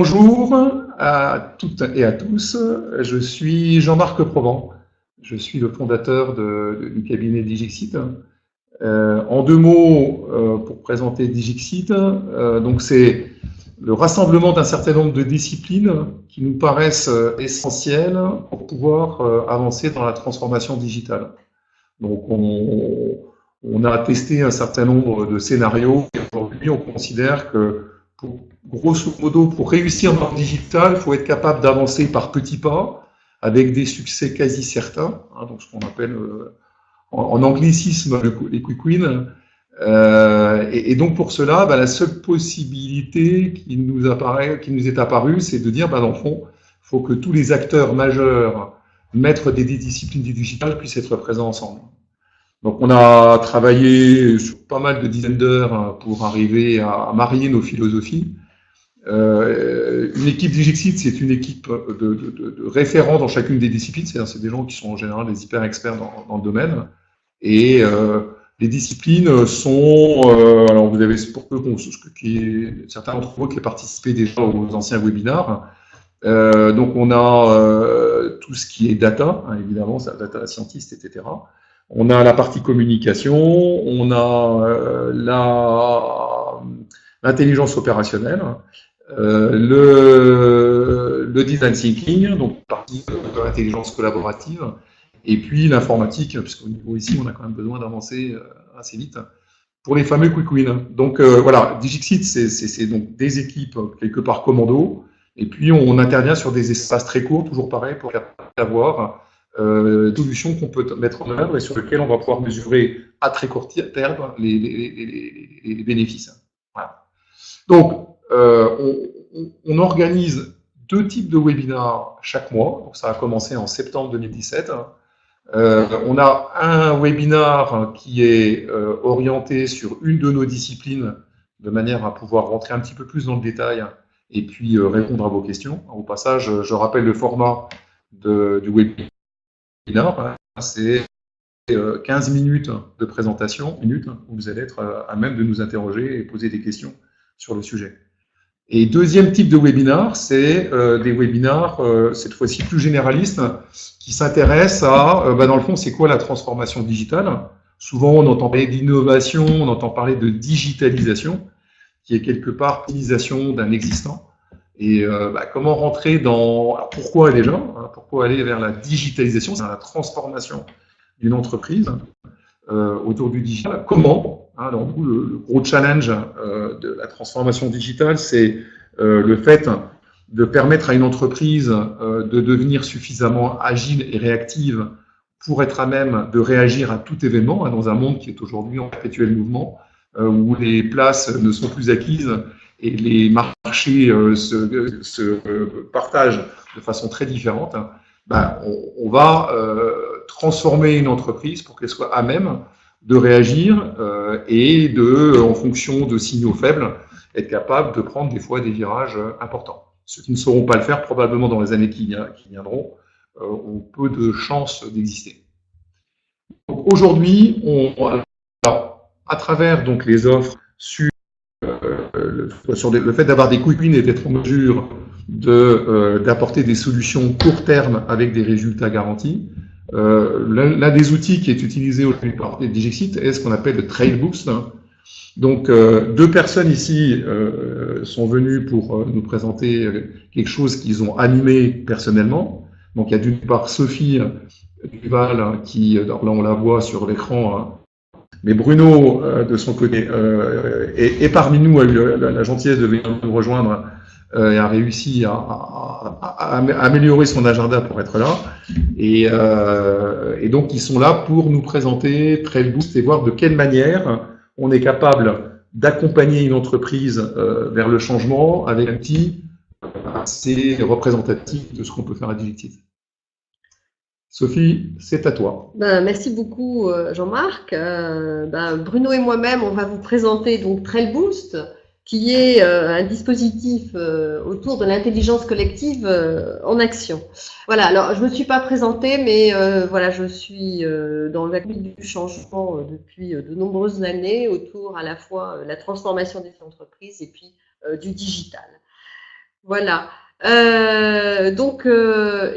Bonjour à toutes et à tous, je suis Jean-Marc Provan, je suis le fondateur du cabinet Digixit. En deux mots, pour présenter Digixit, donc c'est le rassemblement d'un certain nombre de disciplines qui nous paraissent essentielles pour pouvoir avancer dans la transformation digitale. Donc on a testé un certain nombre de scénarios et aujourd'hui on considère que grosso modo, pour réussir dans le digital, il faut être capable d'avancer par petits pas, avec des succès quasi certains, hein, donc ce qu'on appelle en anglicisme les quick wins. Et donc pour cela, la seule possibilité qui nous est apparue, c'est de dire, dans le fond, il faut que tous les acteurs majeurs, maîtres des disciplines du digital, puissent être présents ensemble. Donc on a travaillé sur pas mal de dizaines d'heures pour arriver à marier nos philosophies. Une équipe Digixit, c'est une équipe de référents dans chacune des disciplines, c'est-à-dire c'est des gens qui sont en général des hyper experts dans le domaine. Et les disciplines sont, alors vous avez pour peu certains d'entre vous qui ont participé déjà aux anciens webinars. Donc on a tout ce qui est data, hein, évidemment, data scientist, etc. On a la partie communication, on a l'intelligence opérationnelle, le design thinking, donc partie de l'intelligence collaborative, et puis l'informatique, puisqu'au niveau ici, on a quand même besoin d'avancer assez vite, pour les fameux quick wins. Donc voilà, Digixit, c'est donc des équipes quelque part commando, et puis on intervient sur des espaces très courts, toujours pareil, pour avoir des solutions qu'on peut mettre en œuvre et sur lesquelles on va pouvoir mesurer à très court terme les bénéfices. Voilà. Donc, on organise 2 types de webinars chaque mois. Donc, ça a commencé en septembre 2017. On a un webinar qui est orienté sur une de nos disciplines, de manière à pouvoir rentrer un petit peu plus dans le détail et puis répondre à vos questions. Au passage, je rappelle le format du webinaire. C'est 15 minutes de présentation, où vous allez être à même de nous interroger et poser des questions sur le sujet. Et deuxième type de webinar, c'est des webinars, cette fois-ci plus généralistes, qui s'intéressent à, dans le fond, c'est quoi la transformation digitale? Souvent, on entend parler d'innovation, on entend parler de digitalisation, qui est quelque part l'optimisation d'un existant. Et comment rentrer dans... Alors pourquoi déjà, hein, pourquoi aller vers la digitalisation, c'est la transformation d'une entreprise autour du digital. Comment, hein, alors, le gros challenge de la transformation digitale, c'est le fait de permettre à une entreprise de devenir suffisamment agile et réactive pour être à même de réagir à tout événement, hein, dans un monde qui est aujourd'hui en perpétuel mouvement, où les places ne sont plus acquises et les marchés se partagent de façon très différente. On va transformer une entreprise pour qu'elle soit à même de réagir et en fonction de signaux faibles, être capable de prendre des fois des virages importants. Ceux qui ne sauront pas le faire, probablement dans les années qui viendront, ont peu de chances d'exister. Aujourd'hui, à travers donc les offres sur le fait d'avoir des quick wins et d'être en mesure d'apporter des solutions court terme avec des résultats garantis, l'un des outils qui est utilisé aujourd'hui par Digixit est ce qu'on appelle le Trail Boost. Donc, 2 personnes ici sont venues pour nous présenter quelque chose qu'ils ont animé personnellement. Donc, il y a d'une part Sophie Duval, qui, là on la voit sur l'écran, mais Bruno, de son côté, est parmi nous, a eu la gentillesse de venir nous rejoindre et a réussi à améliorer son agenda pour être là. Et donc, ils sont là pour nous présenter Trail Boost et voir de quelle manière on est capable d'accompagner une entreprise vers le changement avec un outil assez représentatif de ce qu'on peut faire à Digixit. Sophie, c'est à toi. Merci beaucoup Jean-Marc. Bruno et moi-même, on va vous présenter donc Trail Boost, qui est un dispositif autour de l'intelligence collective en action. Voilà, alors je ne me suis pas présentée, mais voilà, je suis dans la conduite du changement depuis de nombreuses années autour à la fois la transformation des entreprises et puis du digital. Voilà. Eh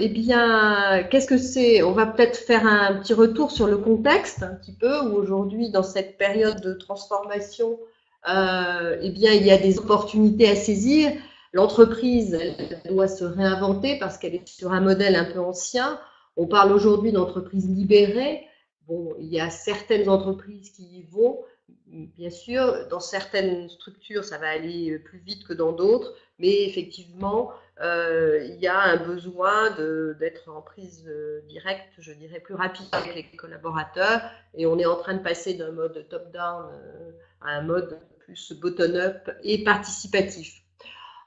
bien, qu'est-ce que c'est? On va peut-être faire un petit retour sur le contexte, un petit peu, où aujourd'hui, dans cette période de transformation, eh bien, il y a des opportunités à saisir. L'entreprise, elle doit se réinventer parce qu'elle est sur un modèle un peu ancien. On parle aujourd'hui d'entreprises libérées. Bon, il y a certaines entreprises qui y vont. Bien sûr, dans certaines structures, ça va aller plus vite que dans d'autres, mais effectivement, il y a un besoin d'être en prise directe, je dirais plus rapide avec les collaborateurs, et on est en train de passer d'un mode top-down à un mode plus bottom-up et participatif.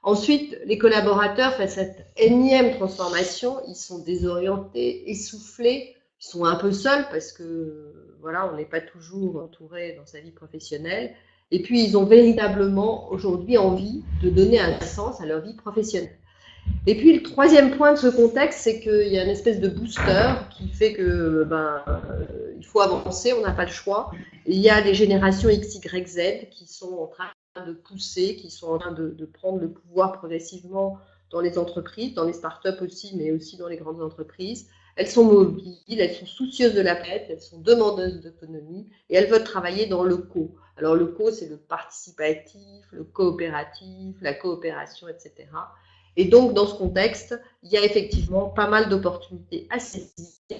Ensuite, les collaborateurs, face à cette énième transformation, ils sont désorientés, essoufflés, ils sont un peu seuls parce que voilà, on n'est pas toujours entouré dans sa vie professionnelle. Et puis, ils ont véritablement aujourd'hui envie de donner un sens à leur vie professionnelle. Et puis, le troisième point de ce contexte, c'est qu'il y a une espèce de booster qui fait que il faut avancer, on n'a pas le choix. Et il y a des générations X, Y, Z qui sont en train de pousser, qui sont en train de prendre le pouvoir progressivement dans les entreprises, dans les startups aussi, mais aussi dans les grandes entreprises. Elles sont mobiles, elles sont soucieuses de la planète, elles sont demandeuses d'autonomie et elles veulent travailler dans le co. Alors le co, c'est le participatif, le coopératif, la coopération, etc. Et donc, dans ce contexte, il y a effectivement pas mal d'opportunités à saisir.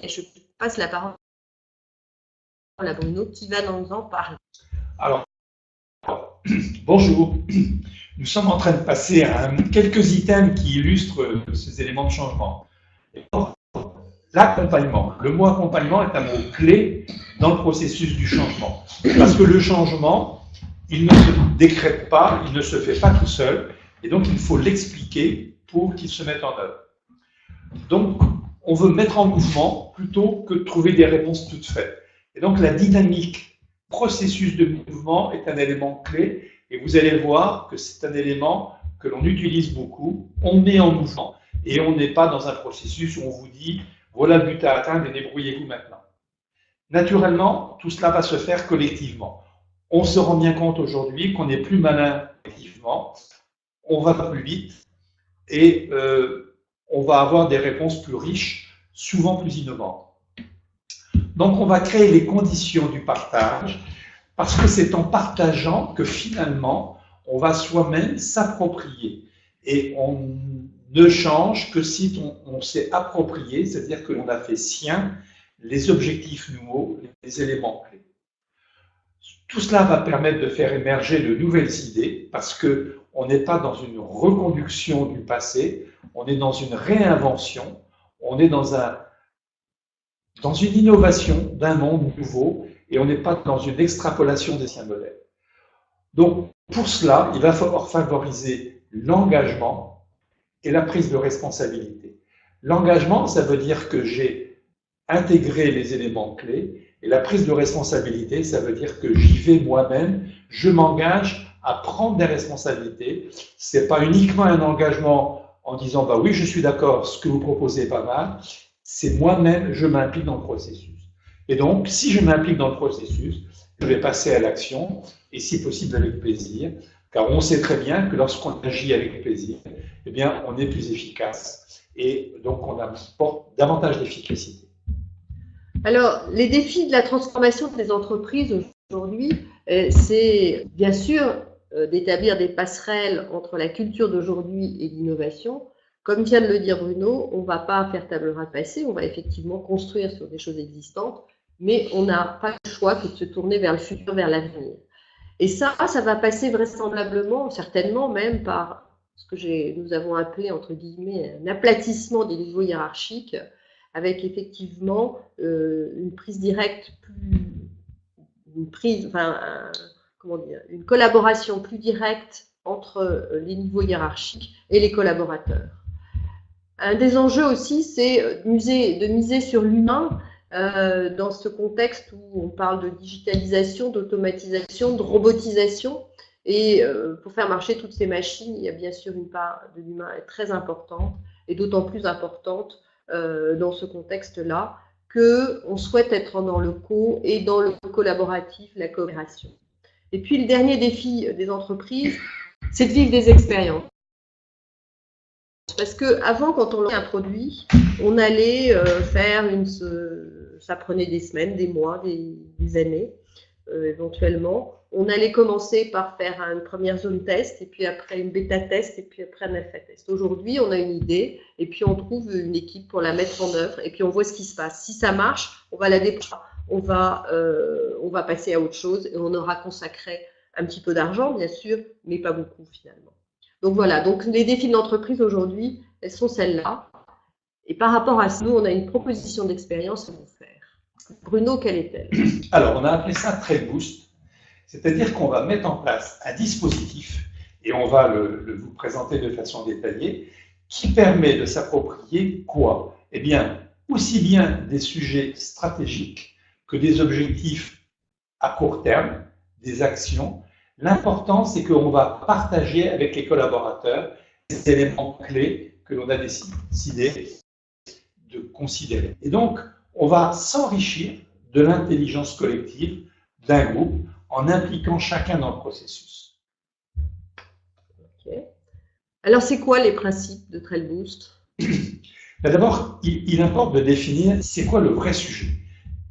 Et je passe la parole à Bruno qui va nous en parler. Alors, bonjour. Nous sommes en train de passer à quelques items qui illustrent ces éléments de changement. L'accompagnement. Le mot accompagnement est un mot clé dans le processus du changement. Parce que le changement, il ne se décrète pas, il ne se fait pas tout seul. Et donc, il faut l'expliquer pour qu'il se mette en œuvre. Donc, on veut mettre en mouvement plutôt que de trouver des réponses toutes faites. Et donc, la dynamique, processus de mouvement est un élément clé. Et vous allez voir que c'est un élément que l'on utilise beaucoup. On met en mouvement et on n'est pas dans un processus où on vous dit « voilà le but à atteindre et débrouillez-vous maintenant ». Naturellement, tout cela va se faire collectivement. On se rend bien compte aujourd'hui qu'on est plus malin collectivement, on va plus vite et on va avoir des réponses plus riches, souvent plus innovantes. Donc, on va créer les conditions du partage parce que c'est en partageant que finalement, on va soi-même s'approprier. Et on ne change que si on s'est approprié, c'est-à-dire que l'on a fait sien les objectifs nouveaux, les éléments clés. Tout cela va permettre de faire émerger de nouvelles idées parce qu'on n'est pas dans une reconduction du passé, on est dans une réinvention, on est dans une innovation d'un monde nouveau et on n'est pas dans une extrapolation des anciens modèles. Donc, pour cela, il va falloir favoriser l'engagement et la prise de responsabilité. L'engagement, ça veut dire que j'ai intégré les éléments clés et la prise de responsabilité, ça veut dire que j'y vais moi-même, je m'engage à prendre des responsabilités. Ce n'est pas uniquement un engagement en disant bah oui, je suis d'accord, ce que vous proposez est pas mal. C'est moi-même, je m'implique dans le processus. Et donc, si je m'implique dans le processus, je vais passer à l'action, et si possible avec plaisir, car on sait très bien que lorsqu'on agit avec plaisir, eh bien, on est plus efficace, et donc on apporte davantage d'efficacité. Alors, les défis de la transformation des entreprises aujourd'hui, c'est bien sûr d'établir des passerelles entre la culture d'aujourd'hui et l'innovation. Comme vient de le dire Bruno, on ne va pas faire table rase passée, on va effectivement construire sur des choses existantes, mais on n'a pas le choix que de se tourner vers le futur, vers l'avenir. Et ça va passer vraisemblablement, certainement même, par ce que nous avons appelé, entre guillemets, un aplatissement des niveaux hiérarchiques, avec effectivement une prise directe une collaboration plus directe entre les niveaux hiérarchiques et les collaborateurs. Un des enjeux aussi, c'est de miser sur l'humain dans ce contexte où on parle de digitalisation, d'automatisation, de robotisation. Et pour faire marcher toutes ces machines, il y a bien sûr une part de l'humain très importante et d'autant plus importante dans ce contexte-là qu'on souhaite être dans le co et dans le collaboratif, la coopération. Et puis le dernier défi des entreprises, c'est de vivre des expériences. Parce que avant, quand on lançait un produit, on allait faire ça prenait des semaines, des mois, des années, éventuellement. On allait commencer par faire une première zone test, et puis après une bêta test, et puis après un alpha test. Aujourd'hui, on a une idée, et puis on trouve une équipe pour la mettre en œuvre, et puis on voit ce qui se passe. Si ça marche, on va la déployer, on va passer à autre chose, et on aura consacré un petit peu d'argent, bien sûr, mais pas beaucoup finalement. Donc voilà, donc les défis de l'entreprise aujourd'hui, elles sont celles-là. Et par rapport à ça, nous, on a une proposition d'expérience à vous faire. Bruno, quelle est-elle? Alors, on a appelé ça Trail Boost, c'est-à-dire qu'on va mettre en place un dispositif, et on va vous présenter de façon détaillée, qui permet de s'approprier quoi? Eh bien, aussi bien des sujets stratégiques que des objectifs à court terme, des actions. L'important, c'est qu'on va partager avec les collaborateurs les éléments clés que l'on a décidé de considérer. Et donc, on va s'enrichir de l'intelligence collective d'un groupe en impliquant chacun dans le processus. Okay. Alors, c'est quoi les principes de Trail Boost? D'abord, il importe de définir c'est quoi le vrai sujet.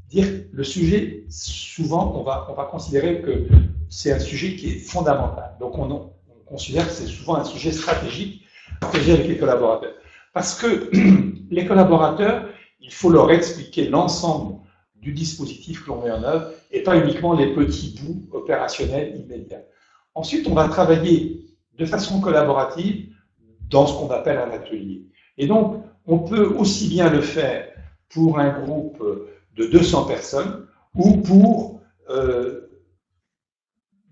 Dire le sujet, souvent, on va considérer que c'est un sujet qui est fondamental. Donc, on considère que c'est souvent un sujet stratégique partagé avec les collaborateurs. Parce que les collaborateurs, il faut leur expliquer l'ensemble du dispositif que l'on met en œuvre et pas uniquement les petits bouts opérationnels immédiats. Ensuite, on va travailler de façon collaborative dans ce qu'on appelle un atelier. Et donc, on peut aussi bien le faire pour un groupe de 200 personnes ou pour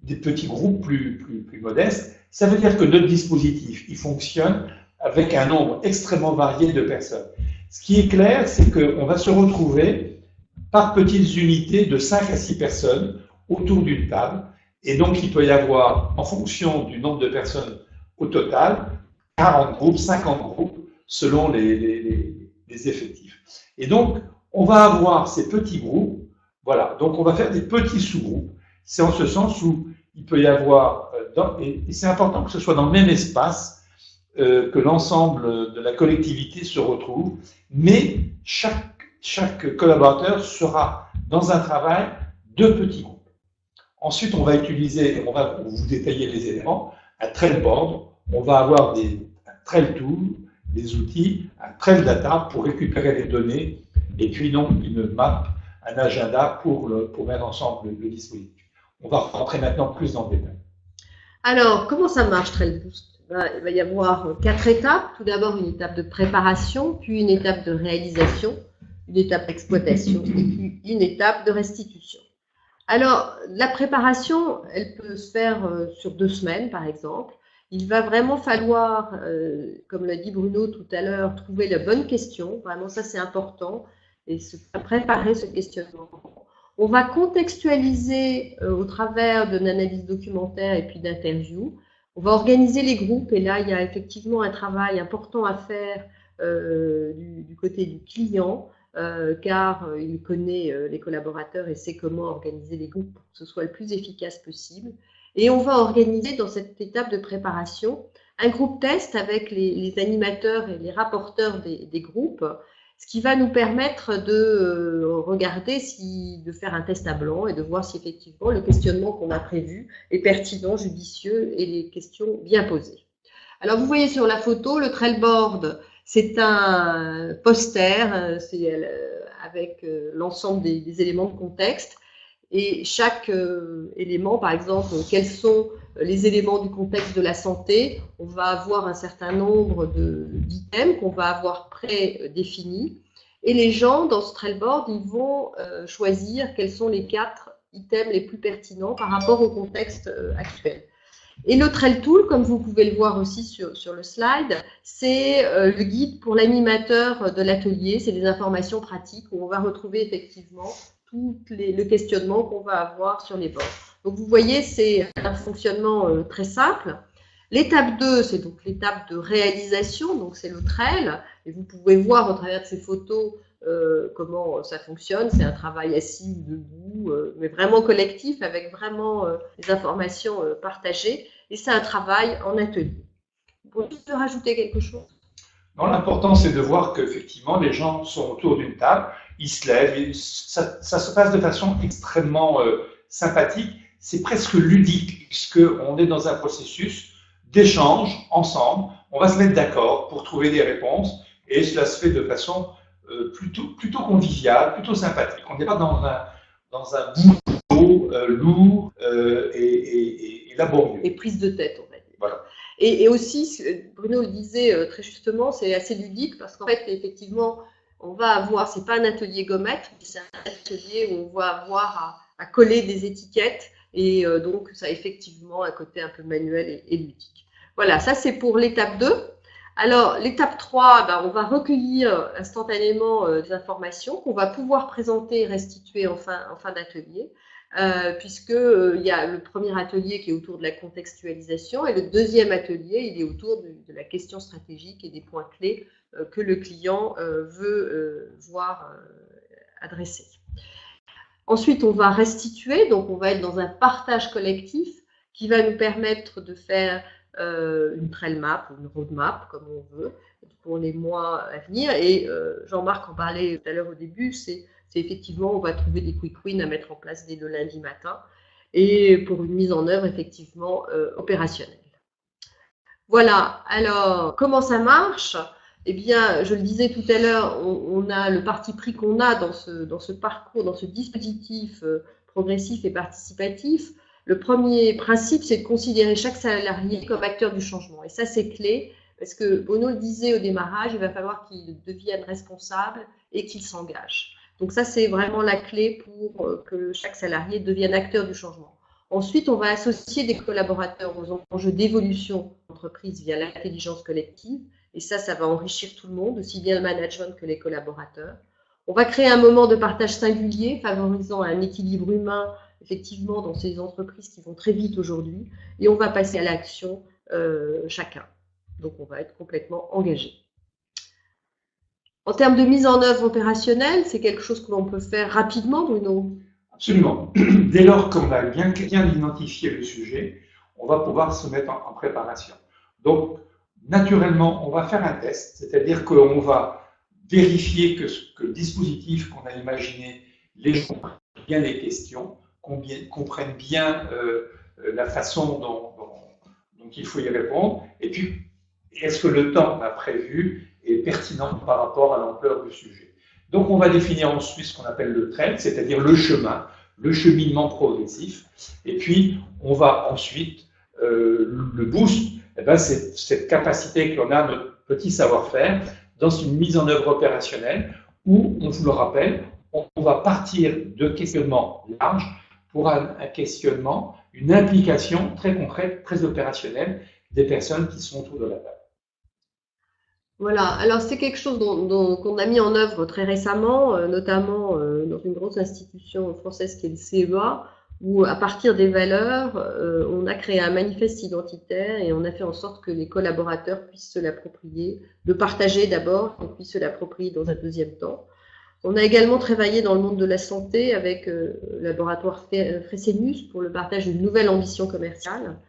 des petits groupes plus modestes. Ça veut dire que notre dispositif, il fonctionne avec un nombre extrêmement varié de personnes. Ce qui est clair, c'est qu'on va se retrouver par petites unités de 5 à 6 personnes autour d'une table. Et donc, il peut y avoir, en fonction du nombre de personnes au total, 40 groupes, 50 groupes, selon les effectifs. Et donc, on va avoir ces petits groupes. Voilà, donc on va faire des petits sous-groupes. C'est en ce sens où il peut y avoir, et c'est important que ce soit dans le même espace, que l'ensemble de la collectivité se retrouve, mais chaque collaborateur sera dans un travail de petits groupes. Ensuite, on va utiliser, on va vous détailler les éléments, un trail board, on va avoir un trail tool, des outils, un trail data pour récupérer les données, et puis donc une map, un agenda pour mettre ensemble le dispositif. On va rentrer maintenant plus dans le détail. Alors, comment ça marche Trail Boost? Il va y avoir 4 étapes. Tout d'abord, une étape de préparation, puis une étape de réalisation, une étape d'exploitation et puis une étape de restitution. Alors, la préparation, elle peut se faire sur 2 semaines, par exemple. Il va vraiment falloir, comme l'a dit Bruno tout à l'heure, trouver la bonne question. Vraiment, ça, c'est important. Et préparer ce questionnement. On va contextualiser au travers d'une analyse documentaire et puis d'interviews. On va organiser les groupes. Et là, il y a effectivement un travail important à faire du côté du client, car il connaît les collaborateurs et sait comment organiser les groupes pour que ce soit le plus efficace possible. Et on va organiser dans cette étape de préparation un groupe test avec les animateurs et les rapporteurs des groupes, ce qui va nous permettre de regarder, de faire un test à blanc et de voir si effectivement le questionnement qu'on a prévu est pertinent, judicieux et les questions bien posées. Alors vous voyez sur la photo, le trailboard, c'est un poster, avec l'ensemble des éléments de contexte. Et chaque élément, par exemple, quels sont les éléments du contexte de la santé, on va avoir un certain nombre d'items qu'on va avoir prédéfinis. Et les gens, dans ce trailboard, ils vont choisir quels sont les 4 items les plus pertinents par rapport au contexte actuel. Et le Trail Tool, comme vous pouvez le voir aussi sur le slide, c'est le guide pour l'animateur de l'atelier. C'est des informations pratiques où on va retrouver effectivement tout le questionnement qu'on va avoir sur les bords. Donc vous voyez, c'est un fonctionnement très simple. L'étape 2, c'est donc l'étape de réalisation, donc c'est le trail. Et vous pouvez voir au travers de ces photos comment ça fonctionne. C'est un travail assis ou debout, mais vraiment collectif, avec vraiment des informations partagées. Et c'est un travail en atelier. Vous pouvez rajouter quelque chose? Non, l'important, c'est de voir qu'effectivement, les gens sont autour d'une table, ils se lèvent, ça se passe de façon extrêmement sympathique, c'est presque ludique, puisqu'on est dans un processus d'échange ensemble, on va se mettre d'accord pour trouver des réponses, et cela se fait de façon plutôt conviviale, plutôt sympathique. On n'est pas dans un boulot lourd et laborieux. Et prise de tête, on va dire. Voilà. Et aussi, Bruno le disait très justement, c'est assez ludique parce qu'en fait, effectivement, on va avoir, c'est pas un atelier gommette, c'est un atelier où on va avoir à coller des étiquettes et donc ça a effectivement un côté un peu manuel et ludique. Voilà, ça c'est pour l'étape 2. Alors, l'étape 3, ben, on va recueillir instantanément des informations qu'on va pouvoir présenter et restituer en fin d'atelier. Puisque il y a le premier atelier qui est autour de la contextualisation et le deuxième atelier, il est autour de la question stratégique et des points clés que le client veut voir adresser. Ensuite, on va restituer, donc on va être dans un partage collectif qui va nous permettre de faire une trail map ou une roadmap, comme on veut, pour les mois à venir. Et Jean-Marc en parlait tout à l'heure au début, c'est effectivement, on va trouver des quick wins à mettre en place dès le lundi matin et pour une mise en œuvre effectivement opérationnelle. Voilà, alors comment ça marche? Eh bien, je le disais tout à l'heure, on a le parti pris qu'on a dans ce parcours, dans ce dispositif progressif et participatif. Le premier principe, c'est de considérer chaque salarié comme acteur du changement. Et ça, c'est clé, parce que Bruno le disait au démarrage, il va falloir qu'il devienne responsable et qu'il s'engage. Donc ça, c'est vraiment la clé pour que chaque salarié devienne acteur du changement. Ensuite, on va associer des collaborateurs aux enjeux d'évolution de l'entreprise via l'intelligence collective. Et ça va enrichir tout le monde, aussi bien le management que les collaborateurs. On va créer un moment de partage singulier, favorisant un équilibre humain, effectivement, dans ces entreprises qui vont très vite aujourd'hui. Et on va passer à l'action chacun. Donc, on va être complètement engagé. En termes de mise en œuvre opérationnelle, c'est quelque chose que l'on peut faire rapidement, Bruno? Absolument. Dès lors qu'on a bien identifié le sujet, on va pouvoir se mettre en préparation. Donc, naturellement, on va faire un test, c'est-à-dire qu'on va vérifier que le dispositif qu'on a imaginé, les gens comprennent bien les questions, comprennent bien la façon dont il faut y répondre, et puis est-ce que le temps qu'on a prévu est pertinent par rapport à l'ampleur du sujet. Donc on va définir ensuite ce qu'on appelle le trail, c'est-à-dire le chemin, le cheminement progressif, et puis on va ensuite, le boost, eh ben, c'est cette capacité que l'on a, notre petit savoir-faire, dans une mise en œuvre opérationnelle, où, on vous le rappelle, on va partir de questionnements larges pour un questionnement, une implication très concrète, très opérationnelle des personnes qui sont autour de la table. Voilà, alors c'est quelque chose qu'on a mis en œuvre très récemment, notamment dans une grosse institution française qui est le CEA, où à partir des valeurs, on a créé un manifeste identitaire et on a fait en sorte que les collaborateurs puissent se l'approprier, le partager d'abord et puis se l'approprier dans un deuxième temps. On a également travaillé dans le monde de la santé avec le laboratoire Fresenius pour le partage d'une nouvelle ambition commerciale.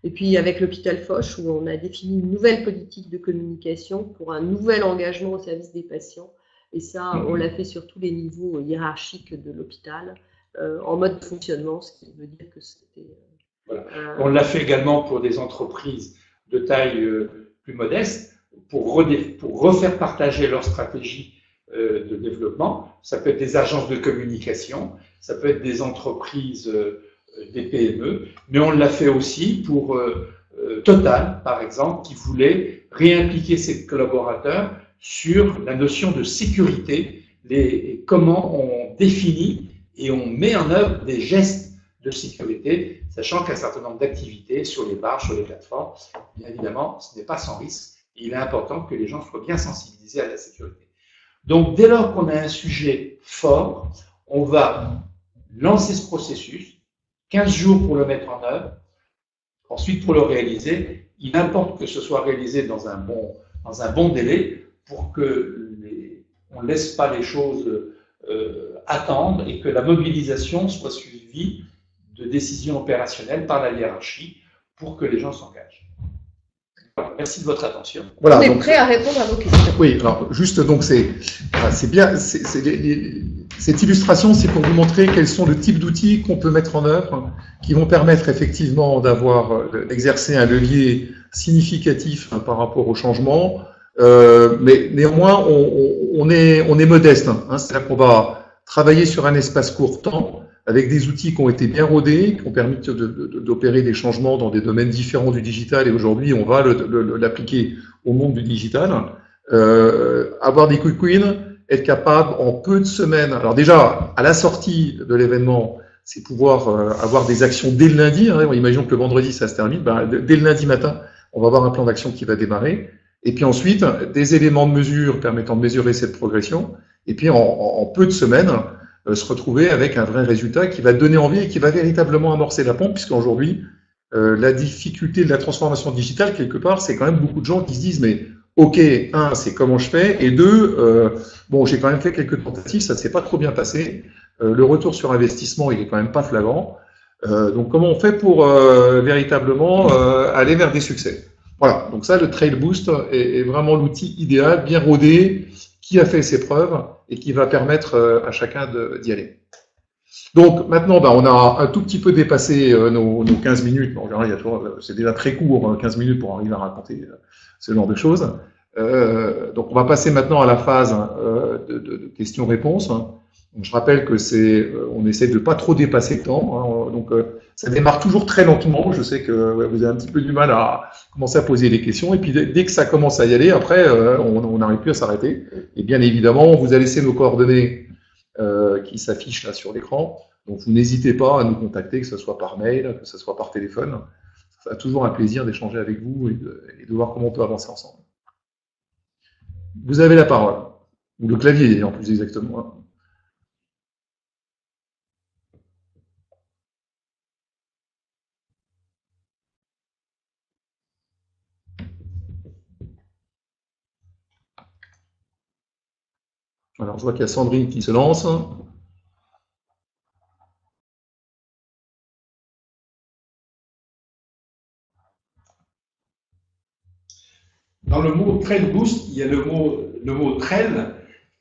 Et puis avec l'hôpital Foch, où on a défini une nouvelle politique de communication pour un nouvel engagement au service des patients. Et ça, on l'a fait sur tous les niveaux hiérarchiques de l'hôpital, en mode fonctionnement, ce qui veut dire que c'était... Voilà. On l'a fait également pour des entreprises de taille plus modeste, pour refaire partager leur stratégie de développement. Ça peut être des agences de communication, ça peut être des entreprises... des PME, mais on l'a fait aussi pour Total, par exemple, qui voulait réimpliquer ses collaborateurs sur la notion de sécurité, comment on définit et on met en œuvre des gestes de sécurité, sachant qu'un certain nombre d'activités sur les bars, sur les plateformes, bien évidemment, ce n'est pas sans risque. Et il est important que les gens soient bien sensibilisés à la sécurité. Donc, dès lors qu'on a un sujet fort, on va lancer ce processus, 15 jours pour le mettre en œuvre, ensuite pour le réaliser. Il importe que ce soit réalisé dans un bon délai pour que on ne laisse pas les choses attendre et que la mobilisation soit suivie de décisions opérationnelles par la hiérarchie pour que les gens s'engagent. Merci de votre attention. Voilà, On est donc, prêt à répondre à vos questions. oui, alors juste donc c'est bien, cette illustration, c'est pour vous montrer quels sont le type d'outils qu'on peut mettre en œuvre qui vont permettre effectivement d'exercer un levier significatif par rapport au changement, mais néanmoins on est modeste, hein, c'est-à-dire qu'on va travailler sur un espace court temps avec des outils qui ont été bien rodés, qui ont permis d'opérer des changements dans des domaines différents du digital, et aujourd'hui on va l'appliquer au monde du digital. Avoir des quick wins, être capable en peu de semaines, alors déjà à la sortie de l'événement, c'est pouvoir avoir des actions dès le lundi, hein, imaginons que le vendredi ça se termine, dès le lundi matin on va avoir un plan d'action qui va démarrer, et puis ensuite des éléments de mesure permettant de mesurer cette progression, et puis en peu de semaines se retrouver avec un vrai résultat qui va donner envie et qui va véritablement amorcer la pompe, puisqu'aujourd'hui la difficulté de la transformation digitale quelque part, c'est quand même beaucoup de gens qui se disent mais ok, un, c'est comment je fais, et deux, bon, j'ai quand même fait quelques tentatives, ça ne s'est pas trop bien passé, le retour sur investissement, il est quand même pas flagrant, donc comment on fait pour véritablement aller vers des succès? Voilà, donc ça, le Trail Boost est vraiment l'outil idéal, bien rodé, qui a fait ses preuves et qui va permettre à chacun d'y aller. Donc maintenant, on a un tout petit peu dépassé nos 15 minutes. En général, c'est déjà très court, 15 minutes pour arriver à raconter ce genre de choses. Donc on va passer maintenant à la phase de questions-réponses. Je rappelle que on essaie de pas trop dépasser le temps. Donc ça démarre toujours très lentement. Je sais que vous avez un petit peu du mal à commencer à poser des questions. Et puis dès que ça commence à y aller, après, on n'arrive plus à s'arrêter. Et bien évidemment, on vous a laissé nos coordonnées qui s'affichent là sur l'écran. Donc vous n'hésitez pas à nous contacter, que ce soit par mail, que ce soit par téléphone. Ça fait toujours un plaisir d'échanger avec vous et de voir comment on peut avancer ensemble. Vous avez la parole. Ou le clavier, en plus exactement. Alors, je vois qu'il y a Sandrine qui se lance. Dans le mot Trail Boost, il y a le mot trail.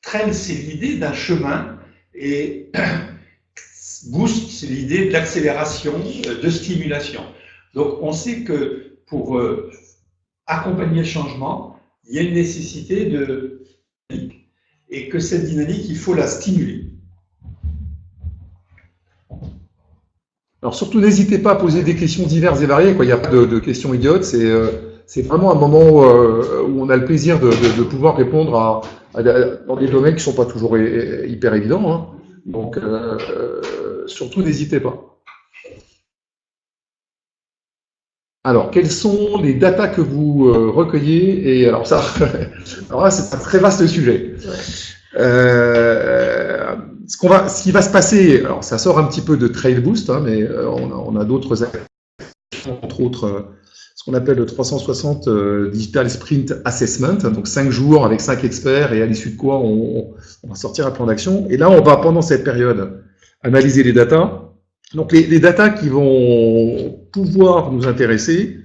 Trail, c'est l'idée d'un chemin, et boost, c'est l'idée d'accélération, de stimulation. Donc, on sait que pour accompagner le changement, il y a une nécessité de dynamique, et que cette dynamique, il faut la stimuler. Alors surtout, n'hésitez pas à poser des questions diverses et variées. Il n'y a pas de questions idiotes. C'est vraiment un moment où on a le plaisir de pouvoir répondre dans des domaines qui ne sont pas toujours hyper évidents. Hein. Donc surtout, n'hésitez pas. Alors, quelles sont les datas que vous recueillez? Et alors ça, alors là, c'est un très vaste sujet. Ce qui va se passer, alors ça sort un petit peu de Trail Boost, hein, mais on a d'autres actions, entre autres ce qu'on appelle le 360 Digital Sprint Assessment, donc 5 jours avec 5 experts, et à l'issue de quoi on va sortir un plan d'action. Et là, on va, pendant cette période, analyser les datas. Donc les datas qui vont pouvoir nous intéresser,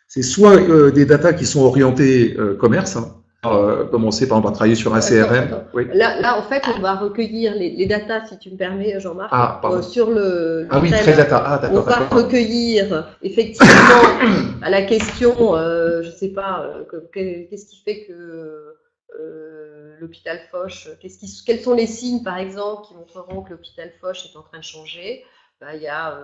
c'est soit des datas qui sont orientées commerce, hein, commencer par exemple à travailler sur un CRM. Attends. Oui. Là, en fait, on va recueillir les datas, si tu me permets, Jean-Marc, sur le. Ah oui, très data. Ah, d'accord. On va recueillir effectivement à la question, je ne sais pas, qu'est-ce qui fait que l'hôpital Foch, quels sont les signes, par exemple, qui montreront que l'hôpital Foch est en train de changer? Il y a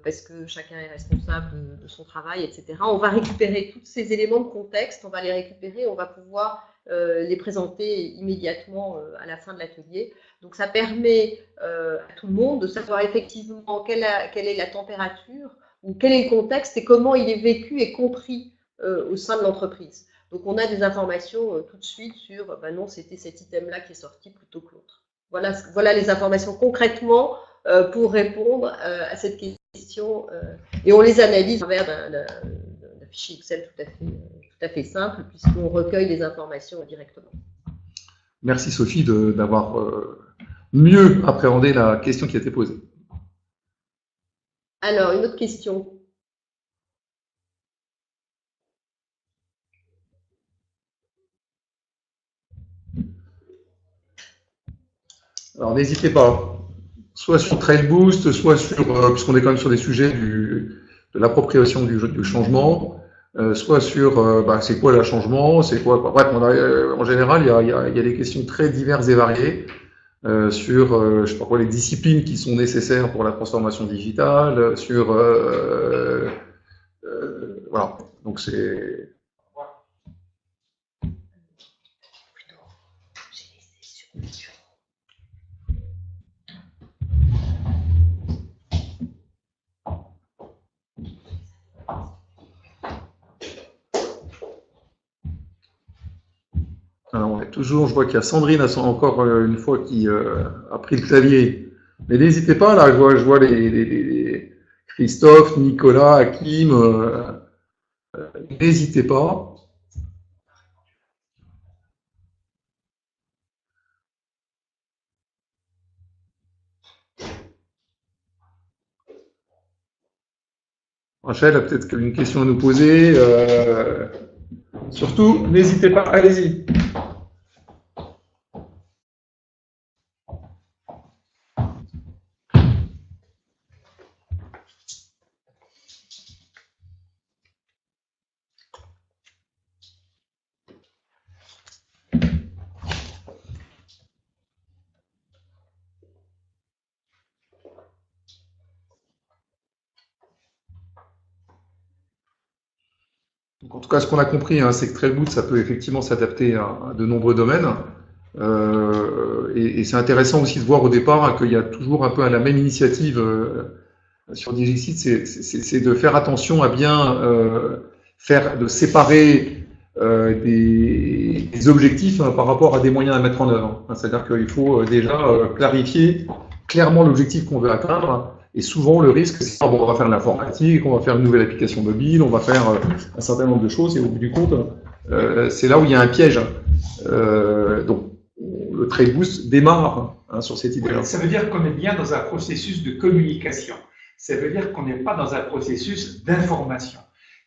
parce que chacun est responsable de son travail, etc. On va récupérer tous ces éléments de contexte, on va les récupérer, on va pouvoir les présenter immédiatement à la fin de l'atelier. Donc ça permet à tout le monde de savoir effectivement quelle est la température ou quel est le contexte et comment il est vécu et compris au sein de l'entreprise. Donc on a des informations tout de suite sur, non, c'était cet item-là qui est sorti plutôt que l'autre. Voilà les informations concrètement pour répondre à cette question. Et on les analyse à travers d'un fichier Excel tout à fait simple, puisqu'on recueille les informations directement. Merci Sophie d'avoir mieux appréhendé la question qui a été posée. Alors, une autre question. Alors n'hésitez pas, soit sur Trailboost, soit sur, puisqu'on est quand même sur des sujets de l'appropriation du changement, soit sur c'est quoi le changement, c'est quoi. Bref, en général, il y a des questions très diverses et variées sur je sais pas quoi, les disciplines qui sont nécessaires pour la transformation digitale, sur voilà. Donc c'est. Alors, on est toujours, je vois qu'il y a Sandrine encore une fois qui a pris le clavier. Mais n'hésitez pas, là, je vois les Christophe, Nicolas, Hakim, n'hésitez pas. Rachel a peut-être une question à nous poser. Surtout, n'hésitez pas, allez-y. Donc, en tout cas, ce qu'on a compris, hein, c'est que Trailboot, ça peut effectivement s'adapter à de nombreux domaines. Et c'est intéressant aussi de voir au départ hein, qu'il y a toujours un peu la même initiative sur Digixit, c'est de faire attention à bien de séparer des objectifs hein, par rapport à des moyens à mettre en œuvre. Hein. C'est-à-dire qu'il faut déjà clarifier clairement l'objectif qu'on veut atteindre. Et souvent, le risque, c'est on va faire de l'informatique, on va faire une nouvelle application mobile, on va faire un certain nombre de choses, et au bout du compte, c'est là où il y a un piège. Donc, le Trailboost démarre hein, sur cette idée-là. Ça veut dire qu'on est bien dans un processus de communication. Ça veut dire qu'on n'est pas dans un processus d'information.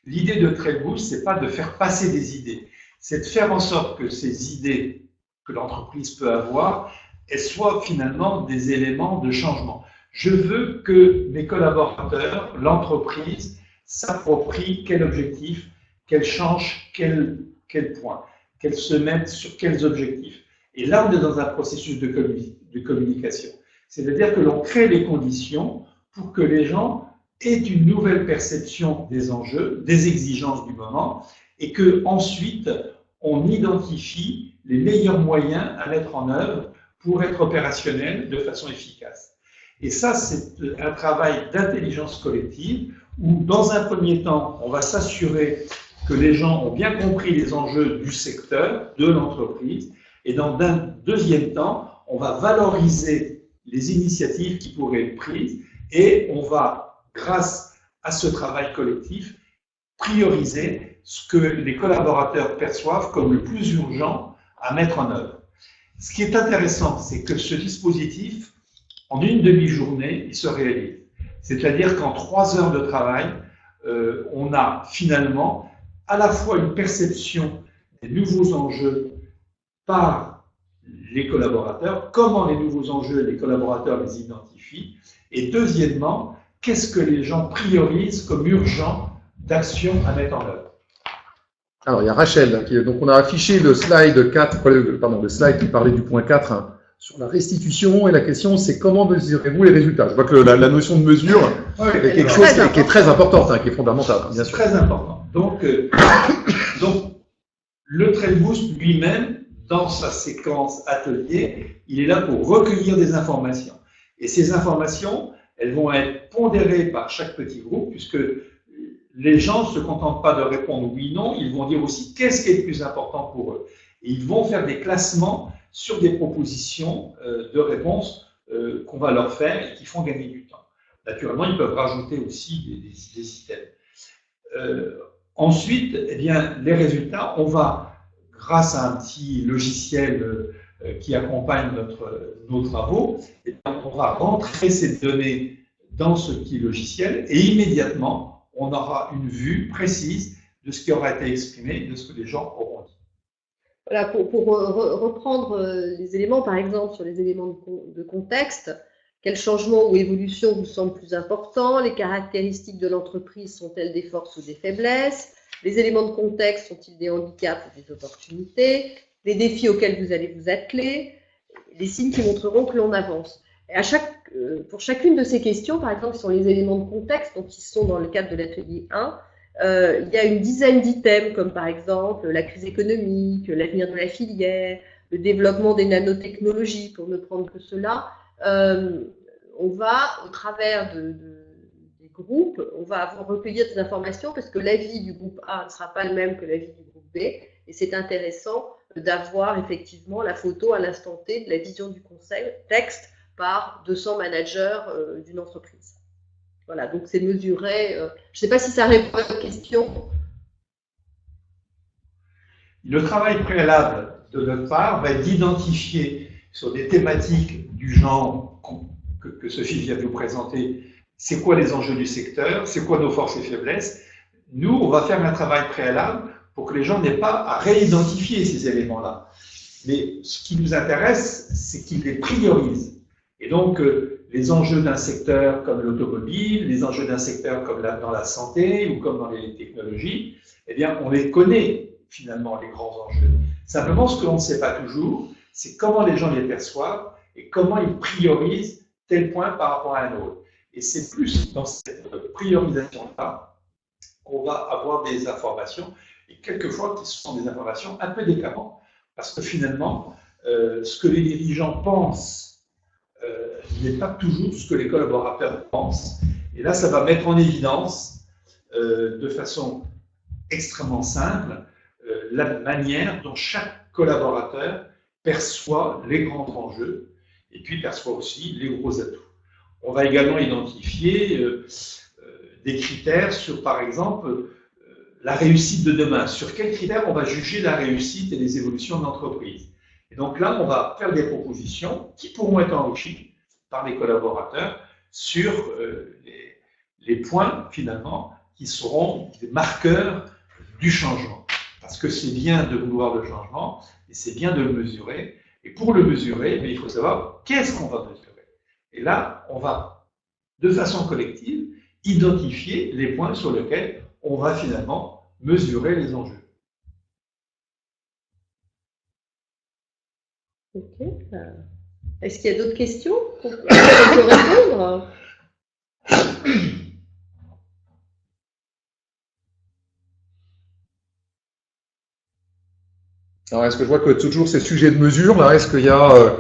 L'idée de Trailboost, c'est pas de faire passer des idées, c'est de faire en sorte que ces idées que l'entreprise peut avoir, elles soient finalement des éléments de changement. Je veux que mes collaborateurs, l'entreprise, s'approprient quel objectif, qu'elle change quel point, qu'elle se mette sur quels objectifs. Et là, on est dans un processus de communication. C'est-à-dire que l'on crée les conditions pour que les gens aient une nouvelle perception des enjeux, des exigences du moment, et que ensuite on identifie les meilleurs moyens à mettre en œuvre pour être opérationnel de façon efficace. Et ça, c'est un travail d'intelligence collective où, dans un premier temps, on va s'assurer que les gens ont bien compris les enjeux du secteur, de l'entreprise, et dans un deuxième temps, on va valoriser les initiatives qui pourraient être prises et on va, grâce à ce travail collectif, prioriser ce que les collaborateurs perçoivent comme le plus urgent à mettre en œuvre. Ce qui est intéressant, c'est que ce dispositif, en une demi-journée, il se réalise. C'est-à-dire qu'en 3 heures de travail, on a finalement à la fois une perception des nouveaux enjeux par les collaborateurs, comment les nouveaux enjeux, les collaborateurs les identifient, et deuxièmement, qu'est-ce que les gens priorisent comme urgent d'action à mettre en œuvre. Alors, il y a Rachel, donc on a affiché le slide 4, le slide qui parlait du point 4 hein, sur la restitution, et la question c'est comment mesurez-vous les résultats. Je vois que la notion de mesure est quelque chose qui est très importante, hein, qui est fondamentale, bien sûr. Très important. Donc le Trailboost lui-même, dans sa séquence atelier, il est là pour recueillir des informations. Et ces informations, elles vont être pondérées par chaque petit groupe, puisque les gens ne se contentent pas de répondre oui, non, ils vont dire aussi qu'est-ce qui est le plus important pour eux. Et ils vont faire des classements sur des propositions de réponses qu'on va leur faire et qui font gagner du temps. Naturellement, ils peuvent rajouter aussi des systèmes. Ensuite, eh bien, les résultats, on va, grâce à un petit logiciel qui accompagne nos travaux, eh bien, on va rentrer ces données dans ce petit logiciel et immédiatement, on aura une vue précise de ce qui aura été exprimé, de ce que les gens auront dit. Voilà, pour reprendre les éléments, par exemple, sur les éléments de contexte, quels changements ou évolutions vous semblent plus importants? Les caractéristiques de l'entreprise sont-elles des forces ou des faiblesses? Les éléments de contexte sont-ils des handicaps ou des opportunités? Les défis auxquels vous allez vous atteler? Les signes qui montreront que l'on avance. Et pour chacune de ces questions, par exemple, sur les éléments de contexte, donc qui sont dans le cadre de l'atelier 1, il y a une dizaine d'items, comme par exemple la crise économique, l'avenir de la filière, le développement des nanotechnologies, pour ne prendre que cela. On va, au travers des groupes, on va avoir recueillir des informations parce que l'avis du groupe A ne sera pas le même que l'avis du groupe B. Et c'est intéressant d'avoir effectivement la photo à l'instant T de la vision du contexte par 200 managers d'une entreprise. Voilà, donc c'est mesuré. Je ne sais pas si ça répond à votre question. Le travail préalable de notre part va être d'identifier sur des thématiques du genre que Sophie vient de vous présenter, c'est quoi les enjeux du secteur, c'est quoi nos forces et faiblesses. Nous, on va faire un travail préalable pour que les gens n'aient pas à réidentifier ces éléments-là. Mais ce qui nous intéresse, c'est qu'ils les priorisent. Et donc, les enjeux d'un secteur comme l'automobile, les enjeux d'un secteur comme dans la santé ou comme dans les technologies, eh bien, on les connaît finalement, les grands enjeux. Simplement, ce que l'on ne sait pas toujours, c'est comment les gens les perçoivent et comment ils priorisent tel point par rapport à un autre. Et c'est plus dans cette priorisation-là qu'on va avoir des informations, et quelquefois qui sont des informations un peu décapantes, parce que finalement, ce que les dirigeants pensent n'est pas toujours ce que les collaborateurs pensent. Et là, ça va mettre en évidence, de façon extrêmement simple, la manière dont chaque collaborateur perçoit les grands enjeux et puis perçoit aussi les gros atouts. On va également identifier des critères sur, par exemple, la réussite de demain. Sur quels critères on va juger la réussite et les évolutions de l'entreprise. Et donc là, on va faire des propositions qui pourront être enrichies par les collaborateurs sur les points, finalement, qui seront des marqueurs du changement. Parce que c'est bien de vouloir le changement, et c'est bien de le mesurer. Et pour le mesurer, mais il faut savoir qu'est-ce qu'on va mesurer. Et là, on va, de façon collective, identifier les points sur lesquels on va finalement mesurer les enjeux. Ok. Est-ce qu'il y a d'autres questions qu'on peut répondre? Alors, est-ce que je vois que toujours ces sujets de mesure, là, est-ce qu'il y a,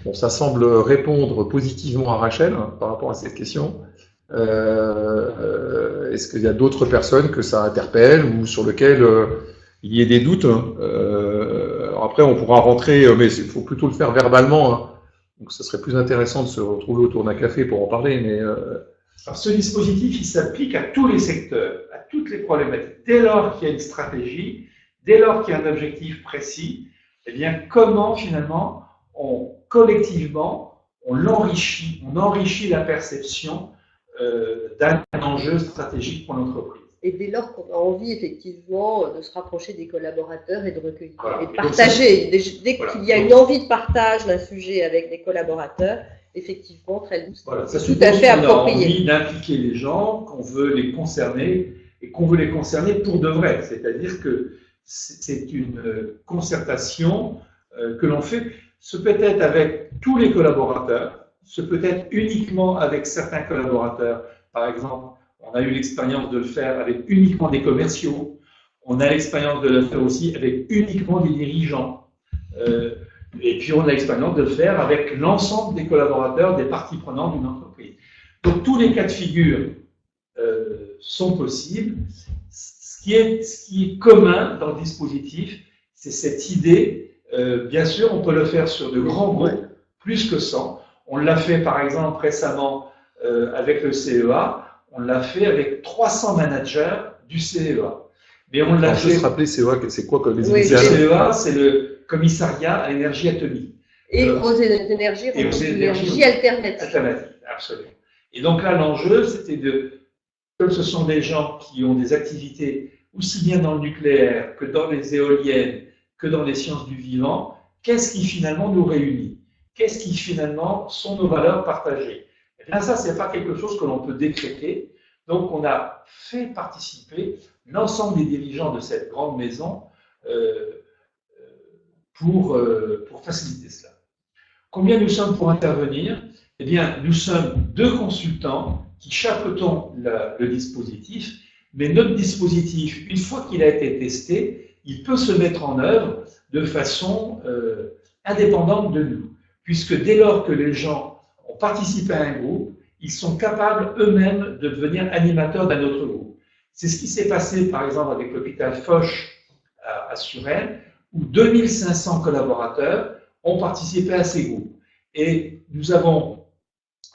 bon, ça semble répondre positivement à Rachel par rapport à cette question. Est-ce qu'il y a d'autres personnes que ça interpelle ou sur lesquelles il y ait des doutes? Alors après, on pourra rentrer, mais il faut plutôt le faire verbalement. Hein. Donc, ce serait plus intéressant de se retrouver autour d'un café pour en parler. Mais alors, ce dispositif, il s'applique à tous les secteurs, à toutes les problématiques. Dès lors qu'il y a une stratégie, dès lors qu'il y a un objectif précis, eh bien, comment finalement, collectivement, on enrichit la perception d'un enjeu stratégique pour l'entreprise. Et dès lors qu'on a envie effectivement de se rapprocher des collaborateurs et de recueillir voilà. et de partager. Dès qu'il y a une envie de partage d'un sujet avec des collaborateurs, effectivement, très lourd, voilà, c'est tout à fait approprié. On a envie d'impliquer les gens, qu'on veut les concerner et qu'on veut les concerner pour de vrai. C'est-à-dire que c'est une concertation que l'on fait. Ce peut être avec tous les collaborateurs, ce peut être uniquement avec certains collaborateurs. Par exemple, on a eu l'expérience de le faire avec uniquement des commerciaux. On a l'expérience de le faire aussi avec uniquement des dirigeants. Et puis on a l'expérience de le faire avec l'ensemble des collaborateurs, des parties prenantes d'une entreprise. Donc tous les cas de figure sont possibles. Ce qui est commun dans le dispositif, c'est cette idée. Bien sûr, on peut le faire sur de grands groupes, plus que 100. On l'a fait par exemple récemment avec le CEA. On l'a fait avec 300 managers du CEA. Mais on l'a fait. Juste rappeler CEA, c'est quoi comme les initiales? Le CEA, c'est le commissariat à l'énergie atomique. Et aux énergies alternatives. Absolument. Et donc là, l'enjeu, c'était comme ce sont des gens qui ont des activités aussi bien dans le nucléaire que dans les éoliennes, que dans les sciences du vivant, qu'est-ce qui finalement nous réunit? Qu'est-ce qui finalement sont nos valeurs partagées? Et bien ça, ce n'est pas quelque chose que l'on peut décréter. Donc on a fait participer l'ensemble des dirigeants de cette grande maison pour faciliter cela. Combien nous sommes pour intervenir? Eh bien, nous sommes 2 consultants qui chapeautons le dispositif, mais notre dispositif, une fois qu'il a été testé, il peut se mettre en œuvre de façon indépendante de nous, puisque dès lors que les gens ont participé à un groupe, ils sont capables eux-mêmes de devenir animateurs d'un autre groupe. C'est ce qui s'est passé, par exemple, avec l'hôpital Foch à Suresnes, où 2500 collaborateurs ont participé à ces groupes. Et nous avons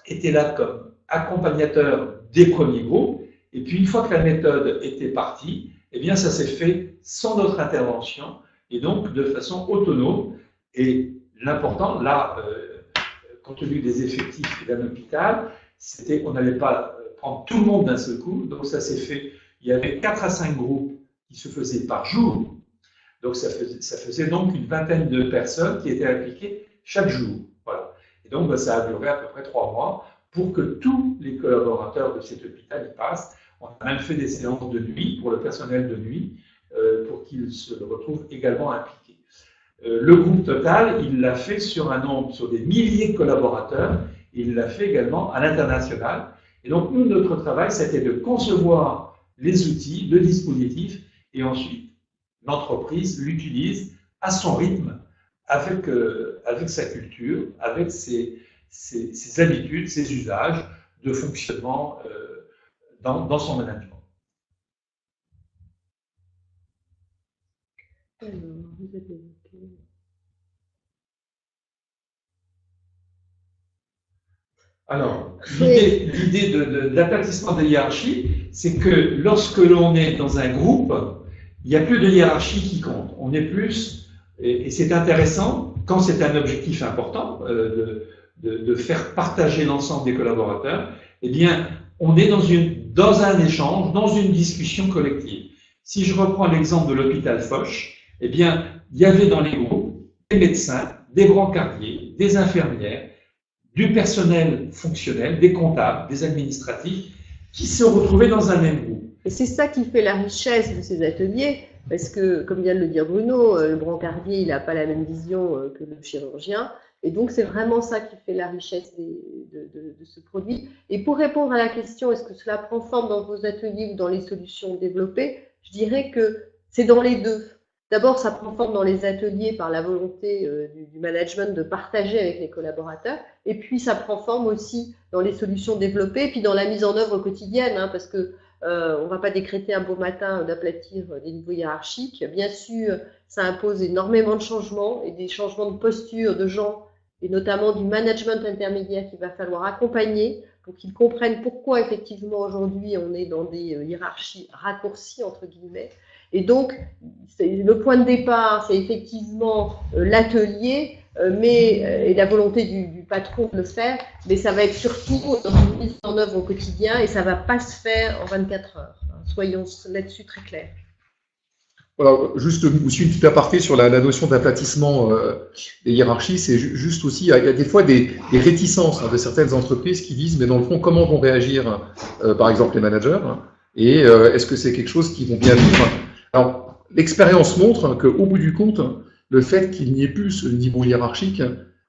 été là comme accompagnateurs des premiers groupes, et puis une fois que la méthode était partie, eh bien ça s'est fait sans notre intervention, et donc de façon autonome. Et l'important, là, compte tenu des effectifs d'un hôpital, c'était qu'on n'allait pas prendre tout le monde d'un seul coup, donc ça s'est fait, il y avait 4 à 5 groupes qui se faisaient par jour, donc ça faisait donc une vingtaine de personnes qui étaient impliquées chaque jour. Voilà. Et donc ça a duré à peu près 3 mois pour que tous les collaborateurs de cet hôpital y passent. On a même fait des séances de nuit pour le personnel de nuit, pour qu'ils se retrouvent également impliqués. Le groupe Total, il l'a fait sur des milliers de collaborateurs, et il l'a fait également à l'international. Et donc nous, notre travail, c'était de concevoir les outils, le dispositif, et ensuite l'entreprise l'utilise à son rythme, avec sa culture, avec ses habitudes, ses usages de fonctionnement dans son management. Alors, l'idée de l'aplatissement des hiérarchies, c'est que lorsque l'on est dans un groupe, il n'y a plus de hiérarchie qui compte. On est plus, et c'est intéressant, quand c'est un objectif important, de faire partager l'ensemble des collaborateurs, eh bien, on est dans un échange, dans une discussion collective. Si je reprends l'exemple de l'hôpital Foch, eh bien, il y avait dans les groupes des médecins, des brancardiers, des infirmières, du personnel fonctionnel, des comptables, des administratifs, qui se retrouvaient dans un même groupe. Et c'est ça qui fait la richesse de ces ateliers, parce que, comme vient de le dire Bruno, le brancardier, il n'a pas la même vision que le chirurgien, et donc c'est vraiment ça qui fait la richesse de ce produit. Et pour répondre à la question, est-ce que cela prend forme dans vos ateliers ou dans les solutions développées, je dirais que c'est dans les deux. D'abord, ça prend forme dans les ateliers par la volonté du management de partager avec les collaborateurs, et puis ça prend forme aussi dans les solutions développées, et puis dans la mise en œuvre quotidienne, hein, parce que on ne va pas décréter un beau matin d'aplatir des niveaux hiérarchiques. Bien sûr, ça impose énormément de changements et des changements de posture de gens, et notamment du management intermédiaire qu'il va falloir accompagner pour qu'ils comprennent pourquoi effectivement aujourd'hui on est dans des hiérarchies raccourcies entre guillemets. Et donc, le point de départ, c'est effectivement l'atelier, et la volonté du patron de le faire, mais ça va être surtout dans une mise en œuvre au quotidien et ça ne va pas se faire en 24 heures. Soyons là-dessus très clairs. Voilà, juste aussi une petite aparté sur la notion d'aplatissement des hiérarchies, c'est juste aussi, il y a des fois des réticences de certaines entreprises qui disent, mais dans le fond, comment vont réagir, par exemple, les managers, et est-ce que c'est quelque chose qu'ils vont bien vivre? Alors, l'expérience montre qu'au bout du compte, le fait qu'il n'y ait plus ce niveau hiérarchique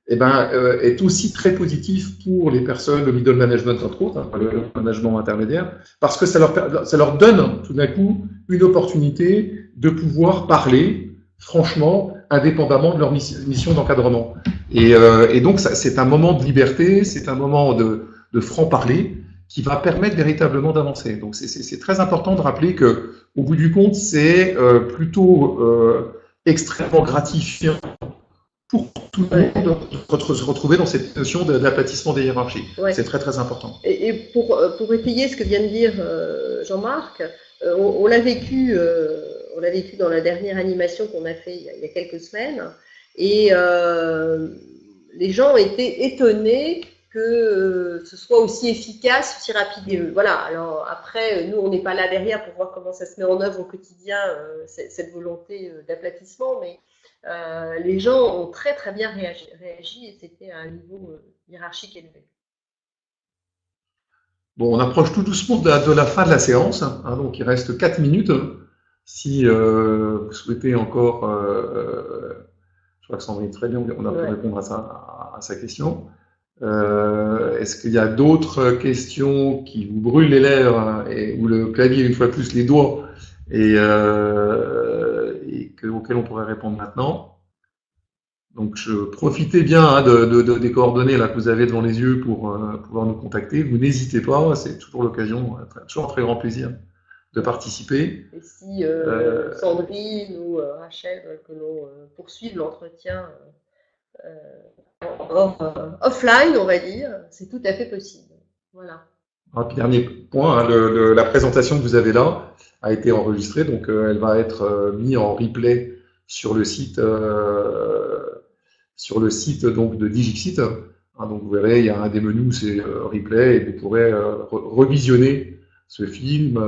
est aussi très positif pour les personnes, le middle management entre autres, le management intermédiaire, parce que ça leur donne tout d'un coup une opportunité de pouvoir parler franchement, indépendamment de leur mission d'encadrement. Et donc, c'est un moment de liberté, c'est un moment de franc-parler qui va permettre véritablement d'avancer. Donc, c'est très important de rappeler que, au bout du compte, c'est plutôt extrêmement gratifiant pour tout le monde de se retrouver dans cette notion d'aplatissement des hiérarchies. Ouais. C'est très, très important. Et pour étayer ce que vient de dire Jean-Marc, on l'a vécu dans la dernière animation qu'on a fait il y a quelques semaines, et les gens étaient étonnés que ce soit aussi efficace, aussi rapide. Et voilà. Alors après, nous, on n'est pas là derrière pour voir comment ça se met en œuvre au quotidien, cette volonté d'aplatissement, mais les gens ont très très bien réagi et c'était à un niveau hiérarchique élevé. Bon, on approche tout doucement de la fin de la séance, hein, donc il reste 4 minutes. Si vous souhaitez encore, je crois que Sandrine, très bien, on a pu répondre à sa question. Est-ce qu'il y a d'autres questions qui vous brûlent les lèvres ou le clavier, une fois de plus, les doigts, et auxquelles on pourrait répondre maintenant? Donc, profitez bien des coordonnées là, que vous avez devant les yeux pour pouvoir nous contacter. Vous n'hésitez pas, c'est toujours l'occasion, toujours un très grand plaisir de participer. Et si Sandrine ou Rachel veulent que l'on poursuive l'entretien offline, on va dire, c'est tout à fait possible. Voilà. Puis dernier point, hein, la présentation que vous avez là a été enregistrée, donc elle va être mise en replay sur le site donc de Digixit. Hein, donc vous verrez, il y a un des menus, c'est replay, et vous pourrez revisionner ce film,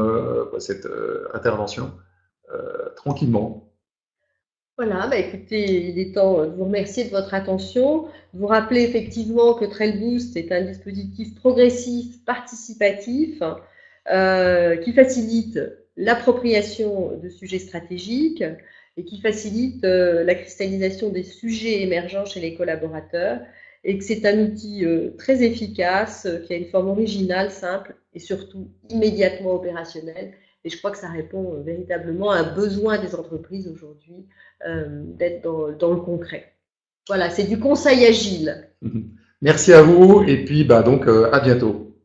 cette intervention tranquillement. Voilà, écoutez, il est temps de vous remercier de votre attention, de vous rappeler effectivement que TrailBoost est un dispositif progressif, participatif, qui facilite l'appropriation de sujets stratégiques et qui facilite la cristallisation des sujets émergents chez les collaborateurs, et que c'est un outil très efficace, qui a une forme originale, simple et surtout immédiatement opérationnelle. Et je crois que ça répond véritablement à un besoin des entreprises aujourd'hui d'être dans le concret. Voilà, c'est du conseil agile. Merci à vous et puis donc à bientôt.